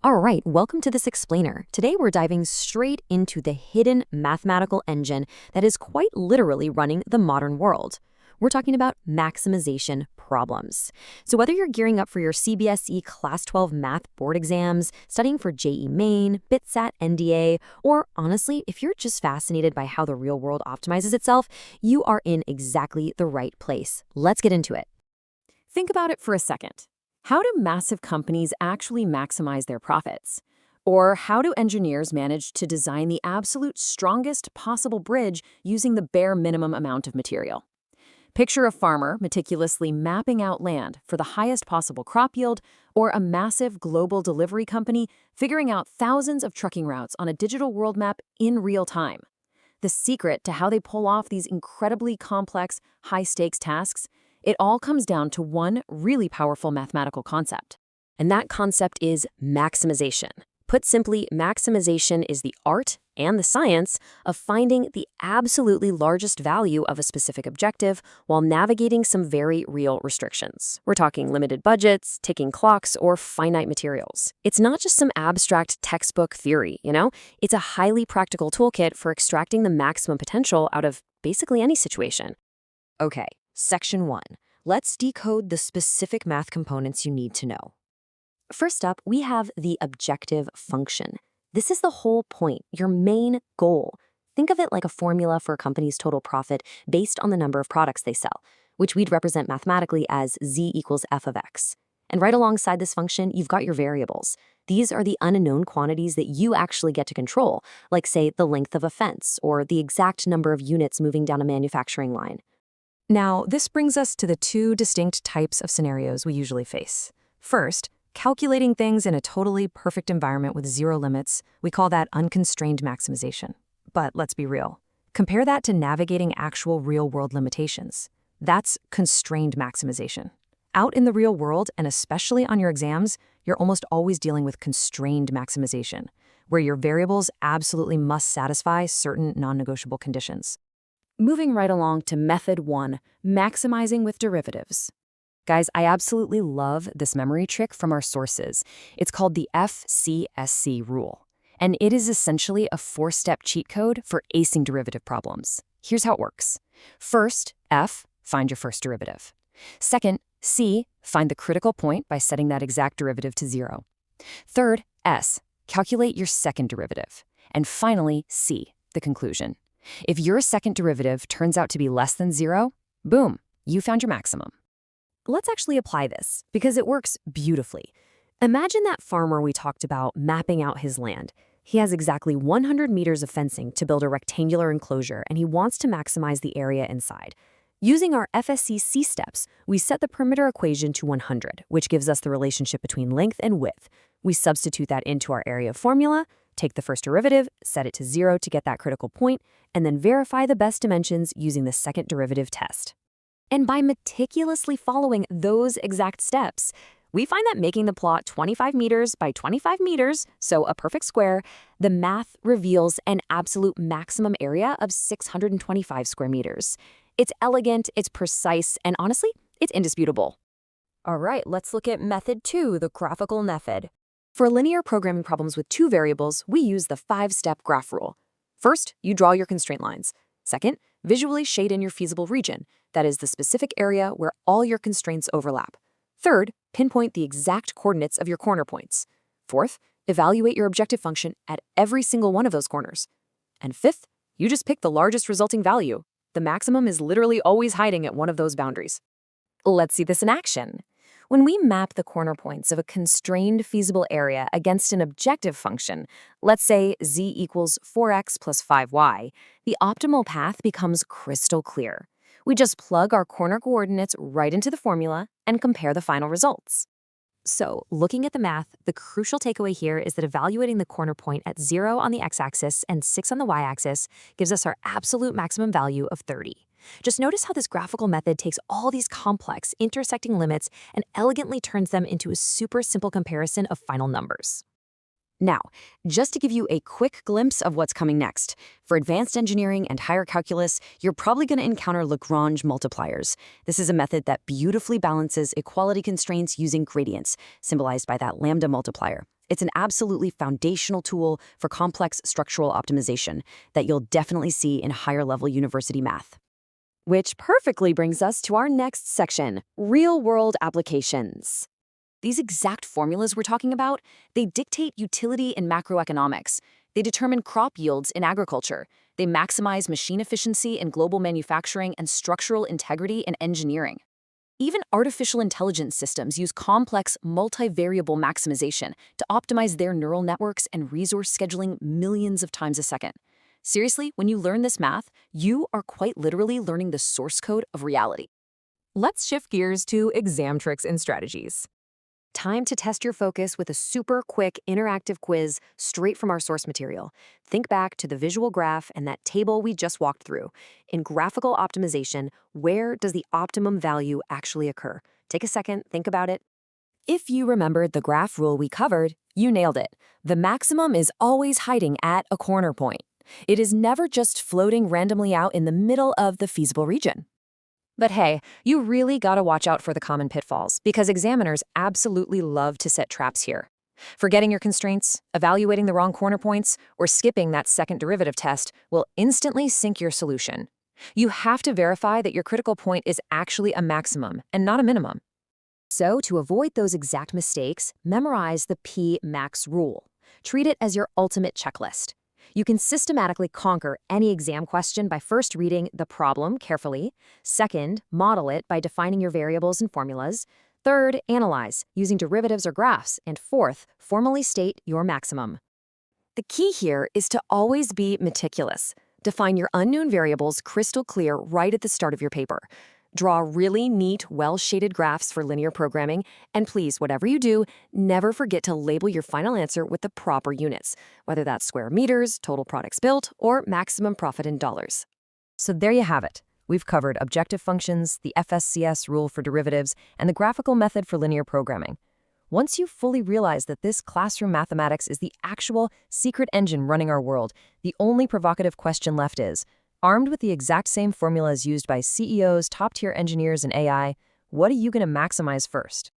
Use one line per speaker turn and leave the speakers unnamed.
All right, welcome to this explainer. Today we're diving straight into the hidden mathematical engine that is quite literally running the modern world. We're talking about maximization problems. So whether you're gearing up for your CBSE Class 12 math board exams, studying for JEE Main, BitSat, NDA, or honestly, if you're just fascinated by how the real world optimizes itself, you are in exactly the right place. Let's get into it.
Think about it for a second. How do massive companies actually maximize their profits? Or how do engineers manage to design the absolute strongest possible bridge using the bare minimum amount of material? Picture a farmer meticulously mapping out land for the highest possible crop yield, or a massive global delivery company figuring out thousands of trucking routes on a digital world map in real time. The secret to how they pull off these incredibly complex, high-stakes tasks, it all comes down to one really powerful mathematical concept.
And that concept is maximization. Put simply, maximization is the art and the science of finding the absolutely largest value of a specific objective while navigating some very real restrictions. We're talking limited budgets, ticking clocks, or finite materials. It's not just some abstract textbook theory, It's a highly practical toolkit for extracting the maximum potential out of basically any situation. Okay, Section 1. Let's decode the specific math components you need to know. First up, we have the objective function. This is the whole point, your main goal. Think of it like a formula for a company's total profit based on the number of products they sell, which we'd represent mathematically as z equals f of x. And right alongside this function, you've got your variables. These are the unknown quantities that you actually get to control, like, say, the length of a fence or the exact number of units moving down a manufacturing line.
Now, this brings us to the two distinct types of scenarios we usually face. First, calculating things in a totally perfect environment with zero limits, we call that unconstrained maximization. But let's be real. Compare that to navigating actual real-world limitations. That's constrained maximization. Out in the real world, and especially on your exams, you're almost always dealing with constrained maximization, where your variables absolutely must satisfy certain non-negotiable conditions.
Moving right along to Method 1, maximizing with derivatives. Guys, I absolutely love this memory trick from our sources. It's called the FCSC rule, and it is essentially a 4-step cheat code for acing derivative problems. Here's how it works. First, F, find your first derivative. Second, C, find the critical point by setting that exact derivative to 0. Third, S, calculate your second derivative. And finally, C, the conclusion. If your second derivative turns out to be less than 0, boom, you found your maximum.
Let's actually apply this, because it works beautifully. Imagine that farmer we talked about mapping out his land. He has exactly 100 meters of fencing to build a rectangular enclosure, and he wants to maximize the area inside. Using our FSCC steps, we set the perimeter equation to 100, which gives us the relationship between length and width. We substitute that into our area formula, take the first derivative, set it to 0 to get that critical point, and then verify the best dimensions using the second derivative test. And by meticulously following those exact steps, we find that making the plot 25 meters by 25 meters, so a perfect square, the math reveals an absolute maximum area of 625 square meters. It's elegant, it's precise, and honestly, it's indisputable. All right, let's look at Method 2, the graphical method. For linear programming problems with 2 variables, we use the 5-step graph rule. First, you draw your constraint lines. Second, visually shade in your feasible region, that is the specific area where all your constraints overlap. Third, pinpoint the exact coordinates of your corner points. Fourth, evaluate your objective function at every single one of those corners. And fifth, you just pick the largest resulting value. The maximum is literally always hiding at one of those boundaries. Let's see this in action. When we map the corner points of a constrained feasible area against an objective function, let's say z equals 4x plus 5y, the optimal path becomes crystal clear. We just plug our corner coordinates right into the formula and compare the final results. So, looking at the math, the crucial takeaway here is that evaluating the corner point at 0 on the x-axis and 6 on the y-axis gives us our absolute maximum value of 30. Just notice how this graphical method takes all these complex, intersecting limits and elegantly turns them into a super simple comparison of final numbers. Now, just to give you a quick glimpse of what's coming next, for advanced engineering and higher calculus, you're probably going to encounter Lagrange multipliers. This is a method that beautifully balances equality constraints using gradients, symbolized by that lambda multiplier.
It's an absolutely foundational tool for complex structural optimization that you'll definitely see in higher-level university math. Which perfectly brings us to our next section, real-world applications. These exact formulas we're talking about, they dictate utility in macroeconomics. They determine crop yields in agriculture. They maximize machine efficiency in global manufacturing and structural integrity in engineering. Even artificial intelligence systems use complex, multivariable maximization to optimize their neural networks and resource scheduling millions of times a second. Seriously, when you learn this math, you are quite literally learning the source code of reality.
Let's shift gears to exam tricks and strategies.
Time to test your focus with a super quick interactive quiz straight from our source material. Think back to the visual graph and that table we just walked through. In graphical optimization, where does the optimum value actually occur? Take a second, think about it.
If you remembered the graph rule we covered, you nailed it. The maximum is always hiding at a corner point. It is never just floating randomly out in the middle of the feasible region.
But hey, you really gotta watch out for the common pitfalls, because examiners absolutely love to set traps here. Forgetting your constraints, evaluating the wrong corner points, or skipping that second derivative test will instantly sink your solution. You have to verify that your critical point is actually a maximum and not a minimum.
So, to avoid those exact mistakes, memorize the P-max rule. Treat it as your ultimate checklist. You can systematically conquer any exam question by first reading the problem carefully. Second, model it by defining your variables and formulas. Third, analyze using derivatives or graphs. And fourth, formally state your maximum. The key here is to always be meticulous. Define your unknown variables crystal clear right at the start of your paper. Draw really neat, well-shaded graphs for linear programming, and please, whatever you do, never forget to label your final answer with the proper units, whether that's square meters, total products built, or maximum profit in dollars.
So there you have it. We've covered objective functions, the FSCS rule for derivatives, and the graphical method for linear programming. Once you fully realize that this classroom mathematics is the actual secret engine running our world, the only provocative question left is, armed with the exact same formulas used by CEOs, top-tier engineers, and AI, what are you going to maximize first?